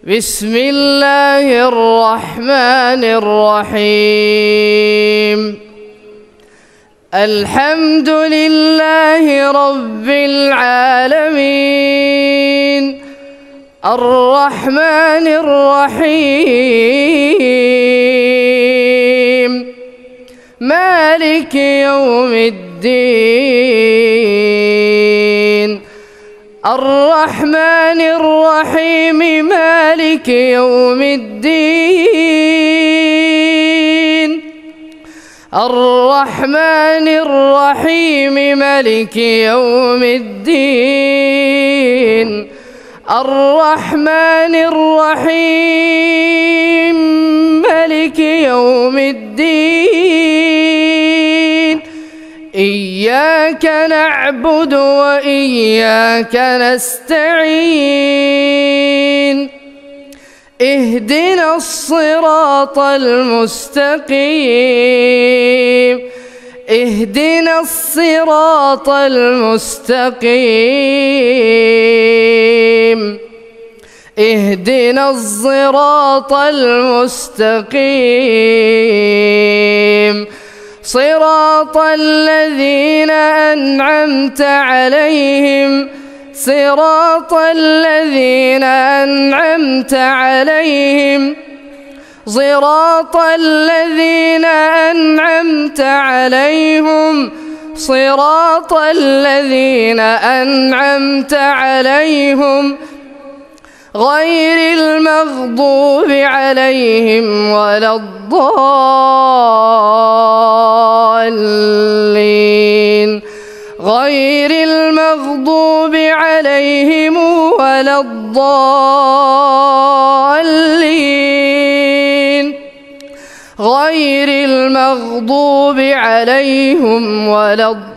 بسم الله الرحمن الرحيم. الحمد لله رب العالمين، الرحمن الرحيم، مالك يوم الدين. الرحمن الرحيم مالك يوم الدين. الرحمن الرحيم مالك يوم الدين. الرحمن الرحيم مالك يوم الدين. إياك نعبد وإياك نستعين. اهدنا الصراط المستقيم. اهدنا الصراط المستقيم. اهدنا الصراط المستقيم. صراط الذين أنعمت عليهم. صراط الذين أنعمت عليهم. صراط الذين أنعمت عليهم. صراط الذين أنعمت عليهم غير المغضوب عليهم ولا الضالين. غير المغضوب عليهم ولا الضالين. غير المغضوب عليهم ولا الضالين.